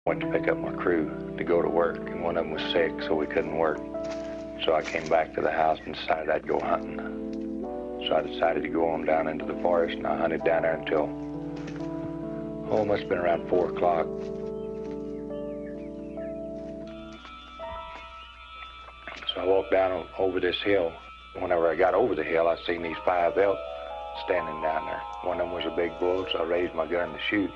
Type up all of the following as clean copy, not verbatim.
Went to pick up my crew to go to work, and one of them was sick, so we couldn't work. So I came back to the house and decided I'd go hunting. So I decided to go on down into the forest, and I hunted down there until, it must have been around 4 o'clock. So I walked down over this hill. Whenever I got over the hill, I seen these 5 elk standing down there. One of them was a big bull, so I raised my gun to shoot.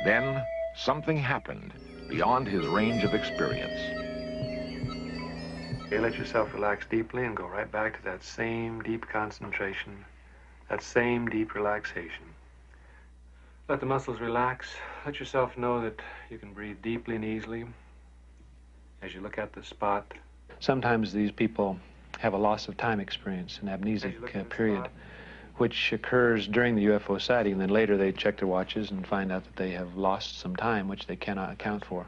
Then something happened beyond his range of experience. You let yourself relax deeply and go right back to that same deep concentration, that same deep relaxation. Let the muscles relax. Let yourself know that you can breathe deeply and easily as you look at the spot. Sometimes these people have a loss of time experience, an amnesic period, which occurs during the UFO sighting, and then later they check their watches and find out that they have lost some time, which they cannot account for.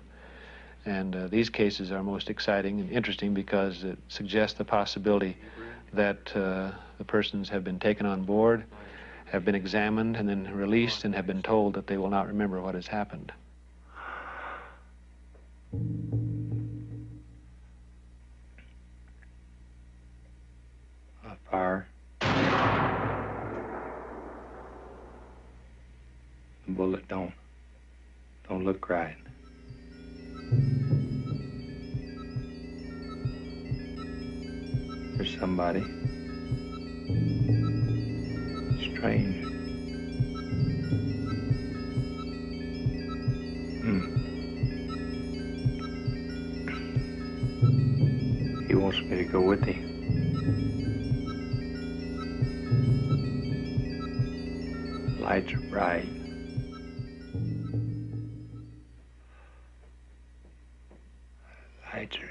And these cases are most exciting and interesting because it suggests the possibility that the persons have been taken on board, have been examined, and then released, and have been told that they will not remember what has happened. Fire. The bullet don't look right. There's somebody. Strange. He wants me to go with him. Lights are bright. Lights are...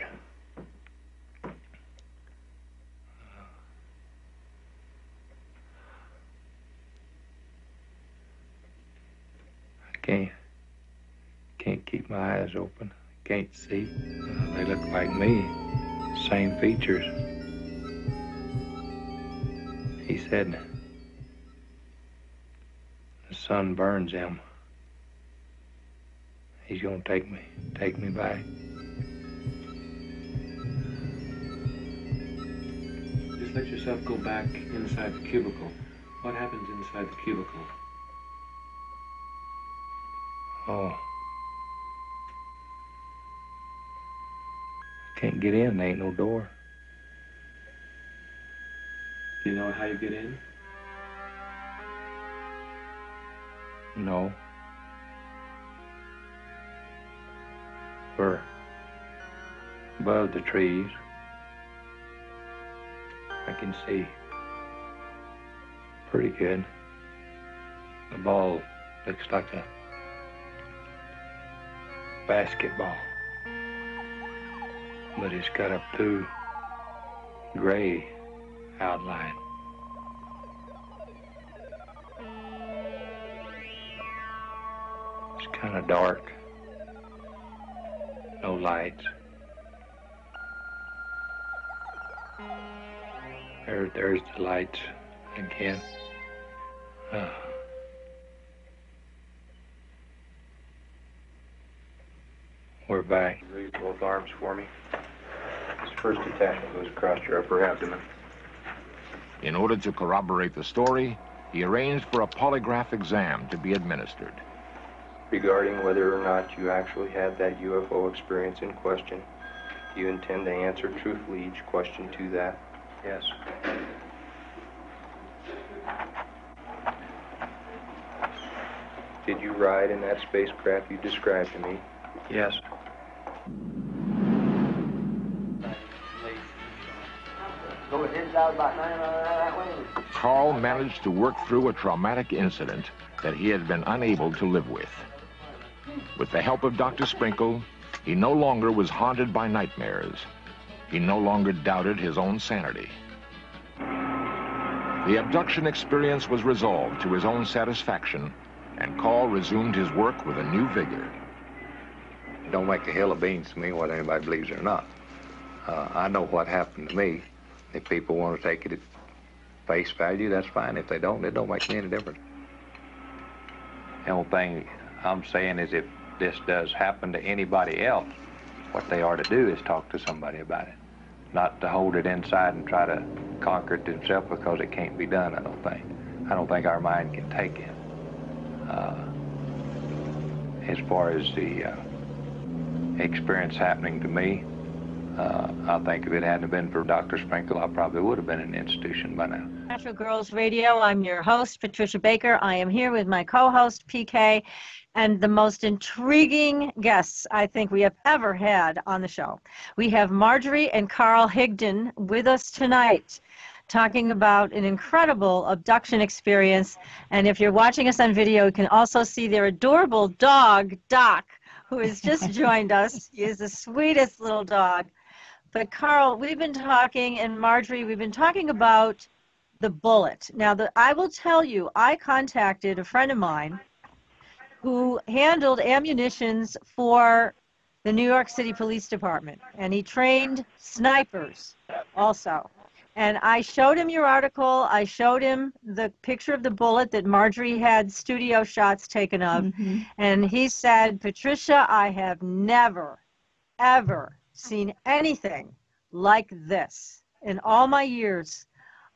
I can't keep my eyes open. I can't see. They look like me. Same features. He said the sun burns him. He's gonna take me back. Just let yourself go back inside the cubicle. What happens inside the cubicle? Oh. Can't get in, there ain't no door. Do you know how you get in? No. We're above the trees. I can see pretty good. The ball looks like a basketball, but it's got a blue gray outline. It's kind of dark, no lights. There's the lights again. We're back. Raise both arms for me. This first attachment goes across your upper abdomen. In order to corroborate the story, he arranged for a polygraph exam to be administered. Regarding whether or not you actually had that UFO experience in question, do you intend to answer truthfully each question to that? Yes. Did you ride in that spacecraft you described to me? Yes. Carl managed to work through a traumatic incident that he had been unable to live with. With the help of Dr. Sprinkle, he no longer was haunted by nightmares. He no longer doubted his own sanity. The abduction experience was resolved to his own satisfaction, and Carl resumed his work with a new vigor. It don't make a hill of beans to me whether anybody believes it or not. I know what happened to me. If people want to take it at face value, that's fine. If they don't, it don't make me any difference. The only thing I'm saying is if this does happen to anybody else, what they ought to do is talk to somebody about it. Not to hold it inside and try to conquer it themselves, because it can't be done, I don't think. I don't think our mind can take it. As far as the experience happening to me, I think if it hadn't been for Dr. Sprinkle, I probably would have been in an institution by now. Natural Girls Radio. I'm your host, Patricia Baker. I am here with my co-host, PK, and the most intriguing guests I think we have ever had on the show. We have Marjorie and Carl Higdon with us tonight, talking about an incredible abduction experience. And if you're watching us on video, you can also see their adorable dog, Doc, who has just joined us. He is the sweetest little dog. But Carl, we've been talking, and Marjorie, we've been talking about the bullet. Now, I will tell you, I contacted a friend of mine who handled ammunitions for the New York City Police Department, and he trained snipers also. And I showed him your article. I showed him the picture of the bullet that Marjorie had studio shots taken of. And he said, Patricia, I have never, ever seen anything like this in all my years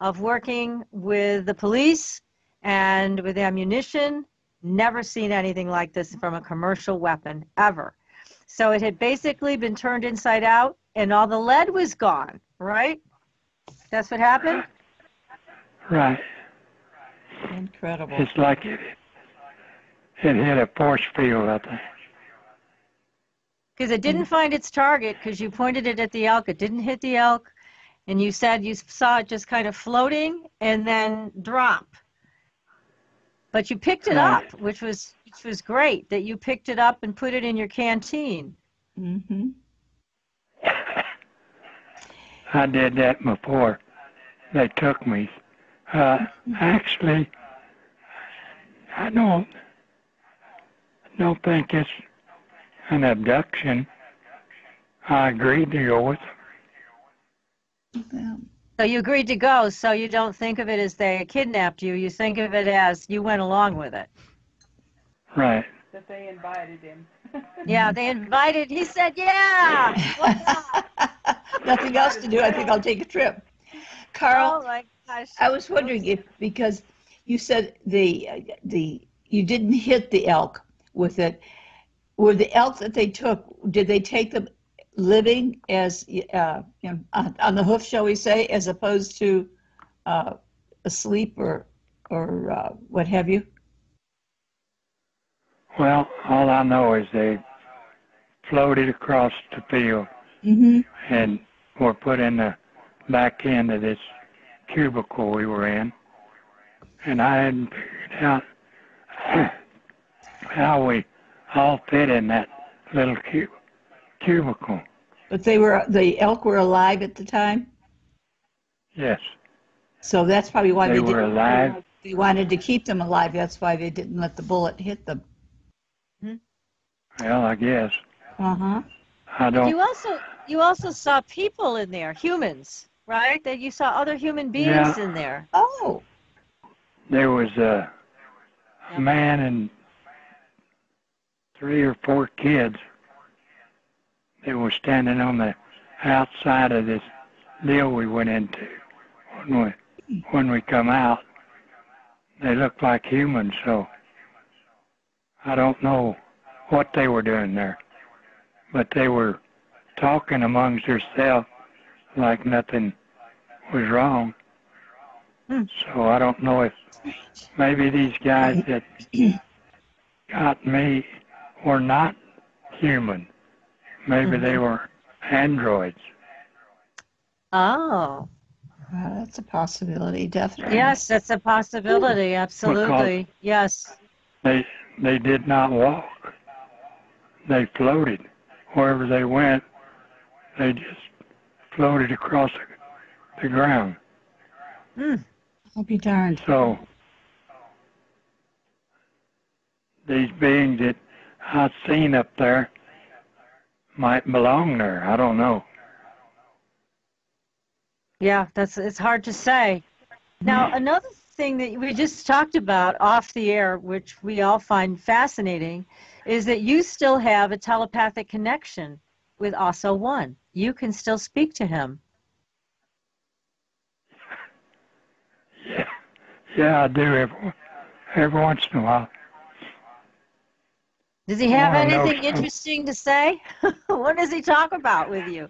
of working with the police and with ammunition. Never seen anything like this from a commercial weapon, ever. So it had basically been turned inside out, and all the lead was gone, right? That's what happened? Right. Incredible. It's like it hit a force field, I think. Because it didn't find its target, because you pointed it at the elk. It didn't hit the elk, and you said you saw it just kind of floating and then drop. But you picked it up, which was great, that you picked it up and put it in your canteen. I did that before they took me. Actually, I don't think it's an abduction. I agreed to go with them. So you agreed to go, so you don't think of it as they kidnapped you. You think of it as you went along with it. Right. That they invited him. Yeah, they invited. He said, yeah. Nothing else to do. I think I'll take a trip. Carl, Oh, my gosh. I was wondering if, because you said you didn't hit the elk with it. Were the elk that they took, did they take them living as on the hoof, shall we say, as opposed to asleep or what have you? Well, all I know is they floated across the field and were put in the back end of this cubicle we were in. And I hadn't figured out how we all fit in that little cubicle. But the elk were alive at the time? Yes. So that's probably why they were alive. They wanted to keep them alive. That's why they didn't let the bullet hit them. Well, I guess. I don't. You also saw people in there, humans, right? That you saw other human beings in there. Oh. There was a man and 3 or 4 kids. They were standing on the outside of this deal we went into. When we come out, they looked like humans, so I don't know what they were doing there. But they were talking amongst themselves like nothing was wrong. So I don't know if maybe these guys that got me were not human. Maybe they were androids. Oh. That's a possibility, definitely. Yes, that's a possibility, absolutely. Yes. They did not walk. They floated. Wherever they went, they just floated across the ground. I'll be darned. So these beings that I've seen up there might belong there. I don't know. Yeah, it's hard to say. Now, another thing that we just talked about off the air, which we all find fascinating, is that you still have a telepathic connection with Also One. You can still speak to him. Yeah, I do every once in a while. Does he have I know anything so. interesting to say? What does he talk about with you?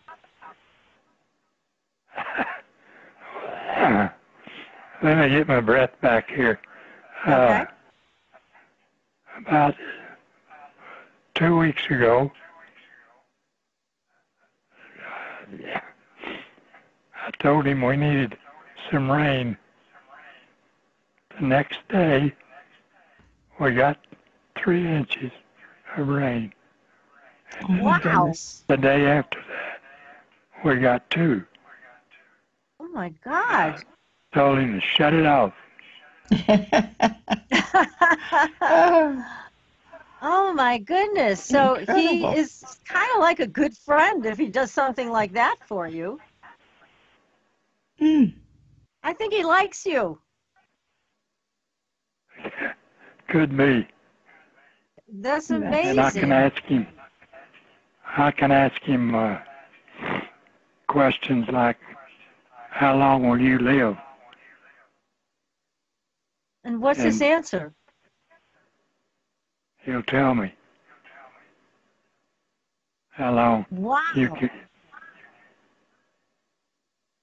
Let me get my breath back here. Okay. About 2 weeks ago, I told him we needed some rain. The next day, we got 3 inches of rain. And Oh my goodness. the day after that, we got 2. Oh my God. Told him to shut it off. Oh my goodness. So he Incredible. is kind of like a good friend if he does something like that for you. Mm. I think he likes you. Could be. That's Yeah. amazing. And I can ask him questions like, how long will you live? And what's his And- answer? He'll tell me how long Wow. you can.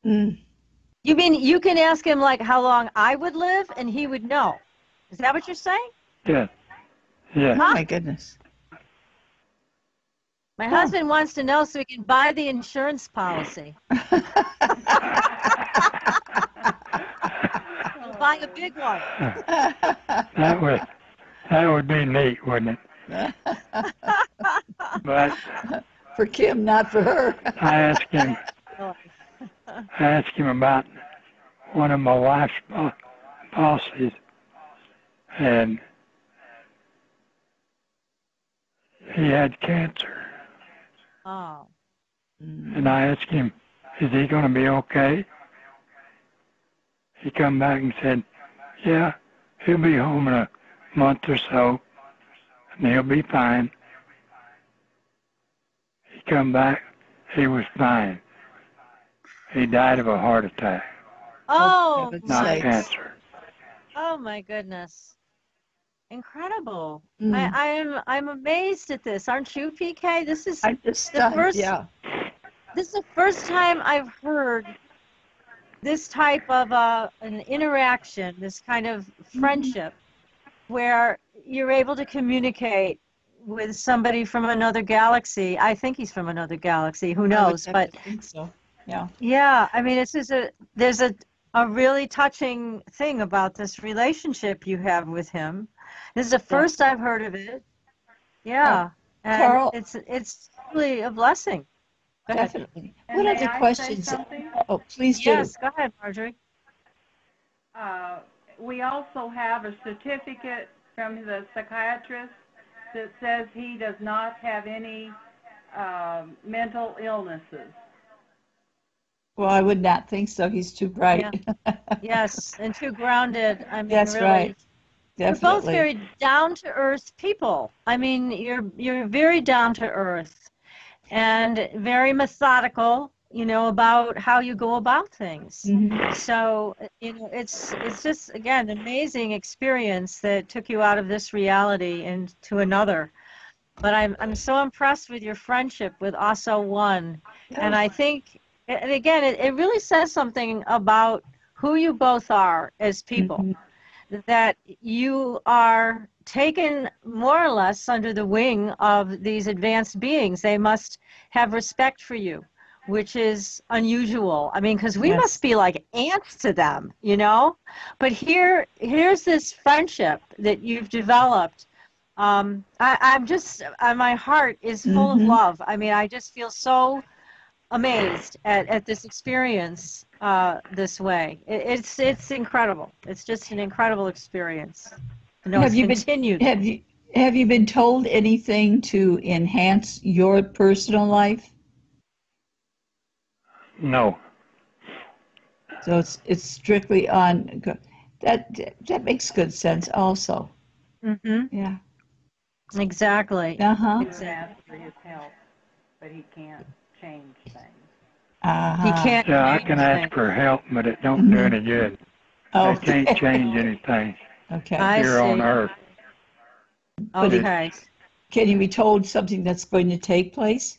Mm. You mean you can ask him like how long I would live and he would know? Is that what you're saying? Yeah. Yeah. Oh my goodness. My husband wants to know so he can buy the insurance policy. He'll buy a big one. That would be neat, wouldn't it? But For Kim, not for her. I asked him about one of my wife's policies, and he had cancer. Oh. And I asked him, is he going to be okay? He come back and said, yeah, he'll be home in a month or so, and he'll be fine. He come back, he was fine. He died of a heart attack, Oh, heaven's not sakes. cancer. oh my goodness. Incredible. Mm. I'm amazed at this. Aren't you, PK? This is I just the first yeah. This is the first time I've heard this type of an interaction, this kind of friendship, where you're able to communicate with somebody from another galaxy. I think he's from another galaxy. Who knows? I would But have to think so. Yeah. yeah, I mean, there's a really touching thing about this relationship you have with him. This is the first I've heard of it. Yeah, and Carl- it's really a blessing. Go ahead. Definitely. And What may other I say questions? something? Oh, please do. Yes, go ahead, Marjorie. We also have a certificate from the psychiatrist that says he does not have any mental illnesses. Well, I would not think so. He's too bright. Yes, and too grounded. I mean, That's really. right. You're Definitely. both very down-to-earth people. I mean, you're very down-to-earth and very methodical, you know, about how you go about things. Mhm. So, you know, it's just, again, an amazing experience that took you out of this reality into another. But I'm so impressed with your friendship with Also One. And I think, and again, it really says something about who you both are as people. Mhm. That you are taken more or less under the wing of these advanced beings. They must have respect for you, which is unusual. I mean, because we Yes. must be like ants to them, you know? But here's this friendship that you've developed. I'm just, my heart is full of Mhm. love. I mean, I just feel so amazed at this experience this way. It's incredible. It's just an incredible experience. No, Have it's you been- continued. Have you been told anything to enhance your personal life? No. So it's strictly on. That makes good sense also. Mm-hmm. Yeah. Exactly. Uh-huh. He asked for his help, but he can't change things. Uh-huh. He can't. Yeah, I change can ask things. for help, but it don't do any good. They Okay. can't change anything Okay. I here on see. Earth. But it- Okay. Can you be told something that's going to take place?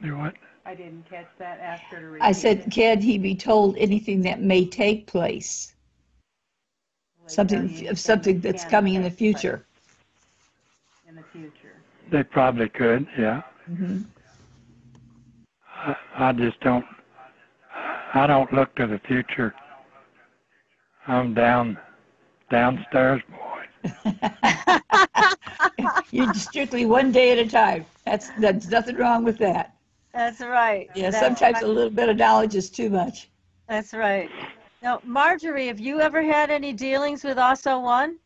Do what? I didn't catch that. Ask her to repeat I said, it. can he be told anything that may take place? Will they tell you Something anything something that that's can coming in the take place future. in the future. They probably could, yeah. Mm-hmm. I just don't. I don't look to the future. I'm downstairs, boy. You're strictly one day at a time. That's nothing wrong with that. That's right. Yeah, That's sometimes right. a little bit of knowledge is too much. That's right. Now, Marjorie, have you ever had any dealings with Also One?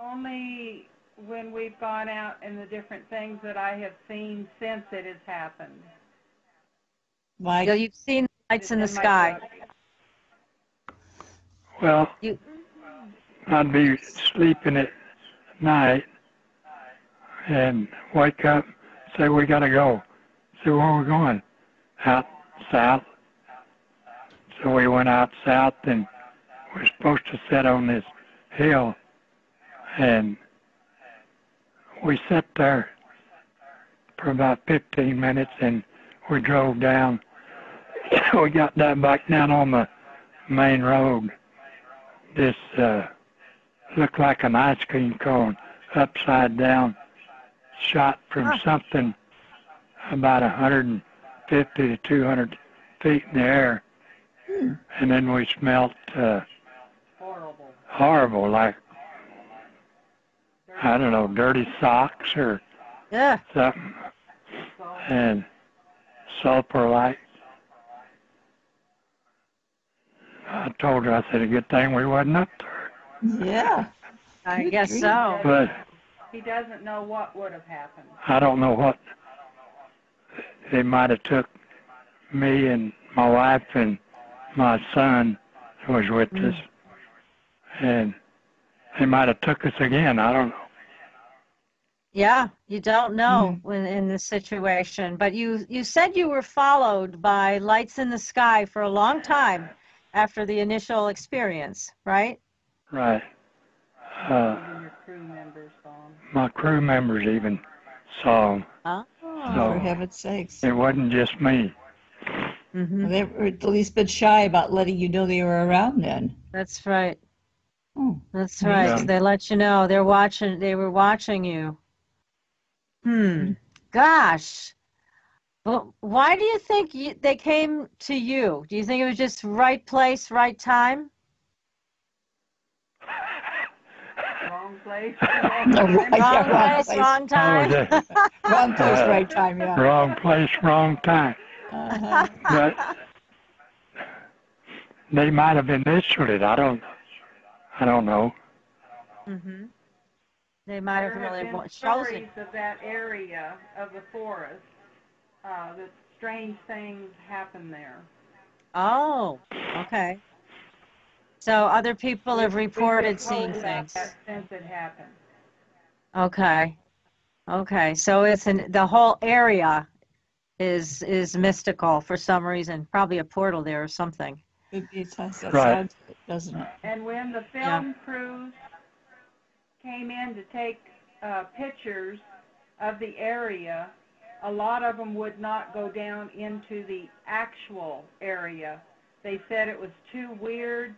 Only when we've gone out and the different things that I have seen since it has happened. Like, So you've seen lights in the It's my sky. book. Well, You, I'd be sleeping at night and wake up, say, we got to go. Say, where are we going? Out south. So we went out south and we're supposed to sit on this hill. And we sat there for about 15 minutes and we drove down. We got back down on the main road. This looked like an ice cream cone upside down, shot from something about 150 to 200 feet in the air. And then we smelt horrible, like, I don't know, dirty socks or yeah. something, and sulfur like. I told her, I said, a good thing we wasn't up there. yeah. I Good guess grief. so. But He doesn't know what would have happened. I don't know what, they might have took me and my wife and my son who was with us, and they might have took us again. I don't know. Yeah, you don't know when in this situation, but you said you were followed by lights in the sky for a long time after the initial experience, right? Right. Even your crew members saw him. My crew members even saw them. Oh. For heaven's sakes. It wasn't just me. Mm-hmm. Well, they were at least bit shy about letting you know they were around then. That's right. Oh, That's right. amazing. They let you know they were watching you. Gosh. Well, why do you think they came to you? Do you think it was just right place, right time? Wrong place, No, wrong yeah, time. Wrong place, wrong time. Wrong place, right time, yeah. Wrong place, wrong time. Uh-huh. But they might have initialed it. I don't know. Mm-hmm. They might have There have really been chosen. stories of that area of the forest that strange things happen there. Oh, okay. So other people have We've reported been seeing told things. that since it happened. Okay. Okay. So the whole area is mystical for some reason. Probably a portal there or something. It sounds, Right. doesn't it? And when the film crews came in to take pictures of the area, a lot of them would not go down into the actual area. They said it was too weird,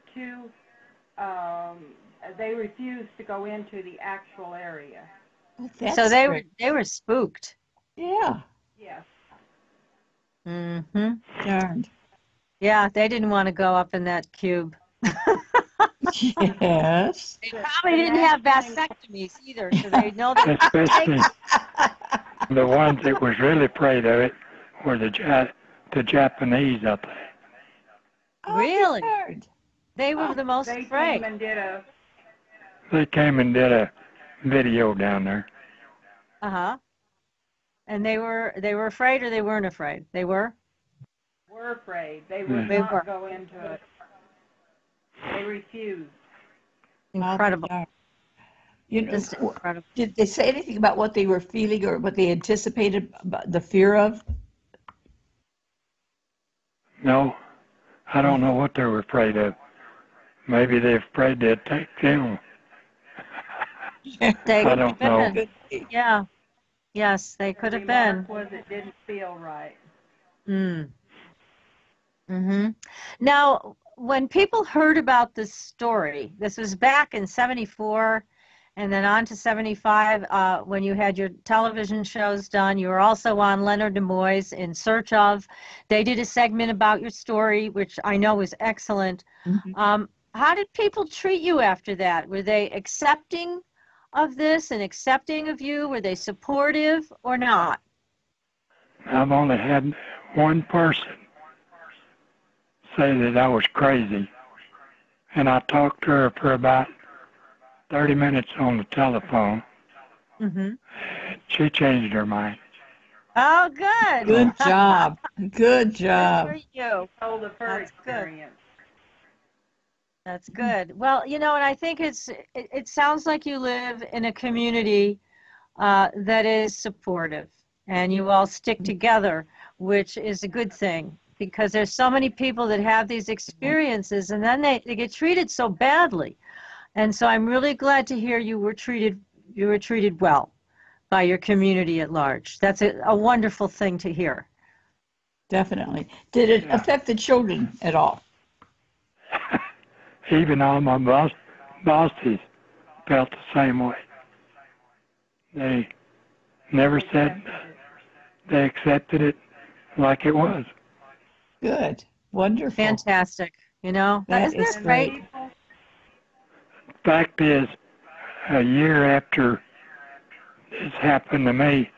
they refused to go into the actual area. Oh, that's So they great. were spooked. Yeah. Yes. Mm-hmm. Darned. Yeah, they didn't want to go up in that cube. Yes. They probably didn't have vasectomies either, so they know that. Especially the ones that was really afraid of it were the Japanese up there. Really? Darned. They were the most They afraid. came and did a They came and did a video down there. Uh-huh. And they were afraid or they weren't afraid? They were? were afraid. They would not go into it. They refused. Incredible. You know, Just incredible. did they say anything about what they were feeling or what they anticipated about the fear of? No, I don't know what they were afraid of. Maybe they're afraid they'd take them. I don't know. Yeah. Yes, they could have been. Was it didn't feel right. Now, when people heard about this story, this was back in '74 and then on to '75 when you had your television shows done. You were also on Leonard Nimoy's In Search Of. They did a segment about your story, which I know was excellent. How did people treat you after that? Were they accepting of this and accepting of you? Were they supportive or not? I've only had one person say that I was crazy, and I talked to her for about 30 minutes on the telephone. She changed her mind. Oh, good. Good job. Good job. Good for you. Told of her That's experience. good. That's good. Well, you know, and I think it sounds like you live in a community that is supportive, and you all stick together, which is a good thing, because there's so many people that have these experiences, and then they get treated so badly. And so I'm really glad to hear you were treated well by your community at large. That's a wonderful thing to hear. Definitely. Did it affect the children at all? Even all my bosses felt the same way. They never said they accepted it like it was. Good. Wonderful. Fantastic. You know, isn't that great? Fact is, a year after this happened to me,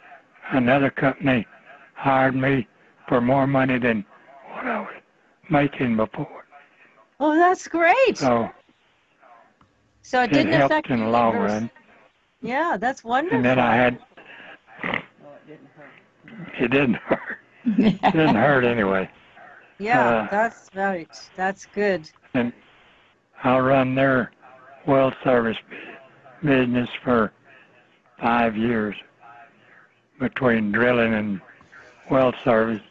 another company hired me for more money than what I was making before. Oh, that's great. So it didn't helped affect in you the long run. Yeah, that's wonderful. And then I had. It didn't hurt. It didn't hurt anyway. Yeah, that's right. That's good. And I'll run their well service business for 5 years between drilling and well service.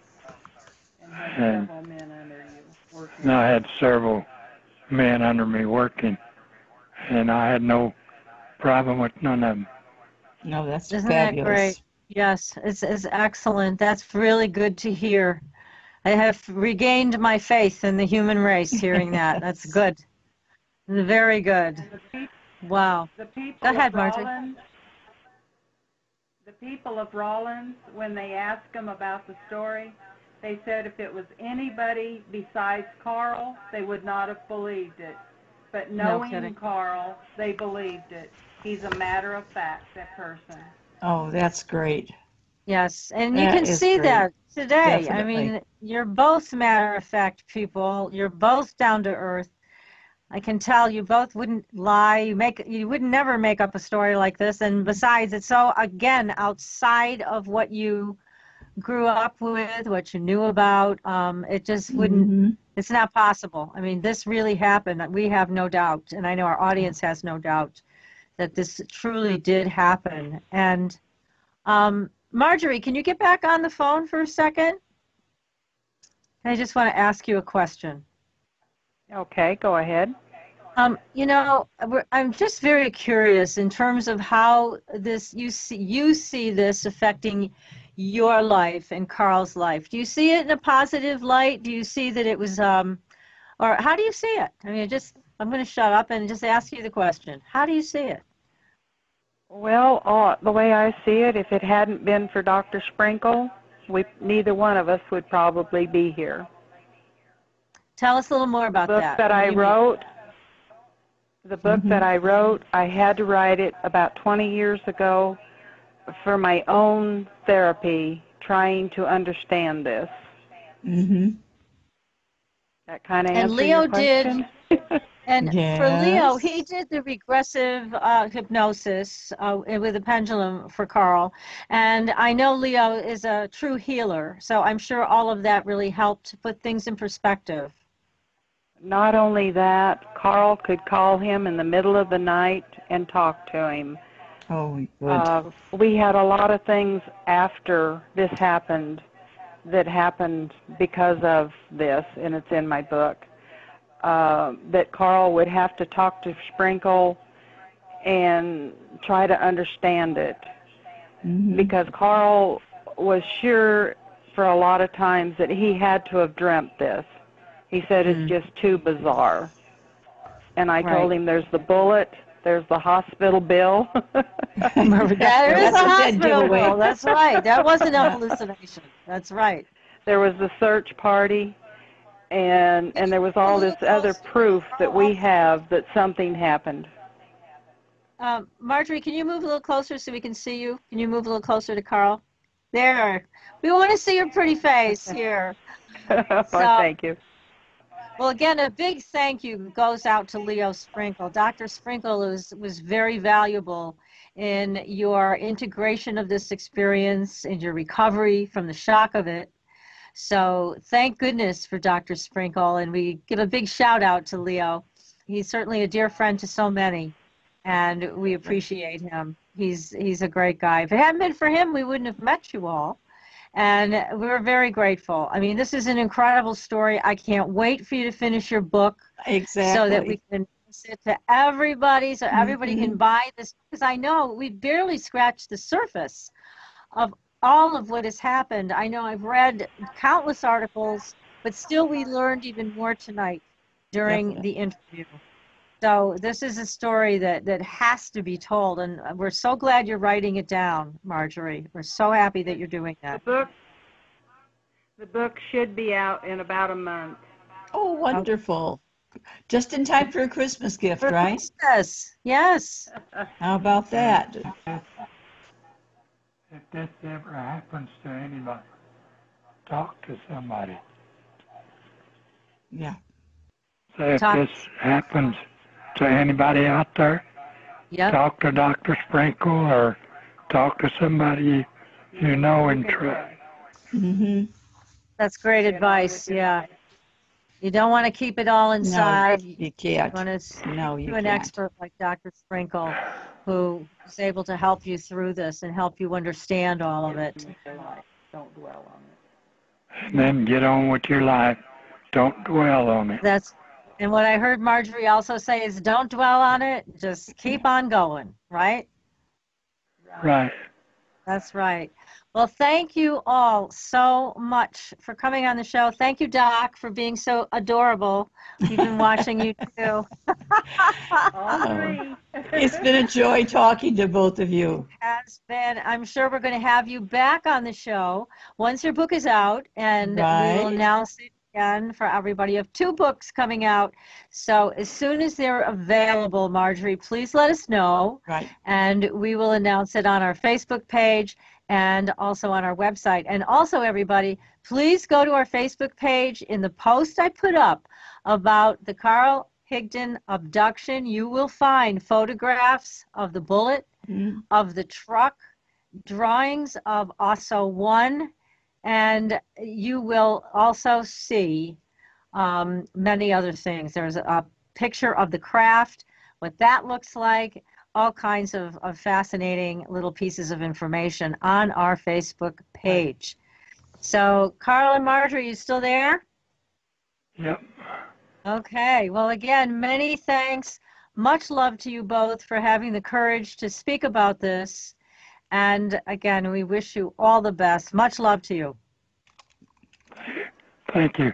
And I had several men under me working, and I had no problem with none of them. No, that's Isn't fabulous. that great? Yes, it's excellent. That's really good to hear. I have regained my faith in the human race hearing that. That's good. Very good. Wow. The people Go ahead, of Marjorie. Rawlins, the people of Rawlins, when they asked them about the story, they said if it was anybody besides Carl, they would not have believed it. But knowing Carl, they believed it. He's a matter of fact, that person. Oh, that's great. Yes, and you can see that today. Definitely. I mean, you're both matter-of-fact people. You're both down to earth. I can tell you both wouldn't lie. You would never make up a story like this. And besides, it's so, again, outside of what you grew up with, what you knew about. It just wouldn't, it's not possible. I mean, this really happened. We have no doubt, and I know our audience has no doubt, that this truly did happen. And Marjorie, can you get back on the phone for a second? I just want to ask you a question. Okay, go ahead. You know, I'm just very curious in terms of how this you see this affecting your life and Carl's life. Do you see it in a positive light? Do you see that it was, or how do you see it? I mean, I'm going to shut up and just ask you the question. How do you see it? Well, the way I see it, if it hadn't been for Dr. Sprinkle, neither one of us would probably be here. Tell us a little more about that. The book that I wrote, I had to write it about 20 years ago for my own therapy, trying to understand this. That kind of answer your question? And for Leo, Yes. he did the regressive hypnosis with a pendulum for Carl. And I know Leo is a true healer, so I'm sure all of that really helped to put things in perspective. Not only that, Carl could call him in the middle of the night and talk to him. Oh, good. We had a lot of things after this happened that happened because of this, and it's in my book, that Carl would have to talk to Sprinkle and try to understand it. Mhm. Because Carl was sure for a lot of times that he had to have dreamt this. He said it's just too bizarre. And I told him there's the bullet, there's the hospital bill. There is a hospital giveaway. bill. That's right. That wasn't a hallucination. That's right. There was the search party, and there was all this other proof that we have that something happened. Marjorie, can you move a little closer so we can see you? Can you move a little closer to Carl? There. We want to see your pretty face here. Thank you. Well, again, a big thank you goes out to Leo Sprinkle. Dr. Sprinkle was very valuable in your integration of this experience, in your recovery from the shock of it. So thank goodness for Dr. Sprinkle, and we give a big shout out to Leo. He's certainly a dear friend to so many, and we appreciate him. He's a great guy. If it hadn't been for him, we wouldn't have met you all. And we're very grateful. I mean, this is an incredible story. I can't wait for you to finish your book. Exactly. So that we can send it to everybody, so everybody can buy this. Because I know we barely scratched the surface of all of what has happened. I know I've read countless articles, but still we learned even more tonight during the interview. So this is a story that has to be told, and we're so glad you're writing it down, Marjorie. We're so happy that you're doing that. The book should be out in about a month. Oh, wonderful. Just in time for a Christmas gift, right? Yes, yes. How about that? If this ever happens to anybody, talk to somebody. Yeah. So if this happens to anybody out there, talk to Dr. Sprinkle or talk to somebody you know and trust. Mm-hmm. That's great advice, yeah. You don't want to keep it all inside. No, you can't. You want to No, you to an can't. expert like Dr. Sprinkle, who is able to help you through this and help you understand all of it. Don't dwell on it. And then get on with your life. Don't dwell on it. And what I heard Marjorie also say is don't dwell on it, just keep on going, right? Right. That's right. Well, thank you all so much for coming on the show. Thank you, Doc, for being so adorable. We've been watching you too. It's been a joy talking to both of you. It has been. I'm sure we're going to have you back on the show once your book is out, and we will announce it again for everybody. You have 2 books coming out. So as soon as they're available, Marjorie, please let us know. Right. And we will announce it on our Facebook page and also on our website. And also, everybody, please go to our Facebook page. In the post I put up about the Carl Higdon abduction, you will find photographs of the bullet, of the truck, drawings of OSO 1, and you will also see many other things. There's a picture of the craft, what that looks like, all kinds of fascinating little pieces of information on our Facebook page. So, Carl and Marjorie, are you still there? Yep. Okay. Well, again, many thanks. Much love to you both for having the courage to speak about this. And again, we wish you all the best. Much love to you. Thank you.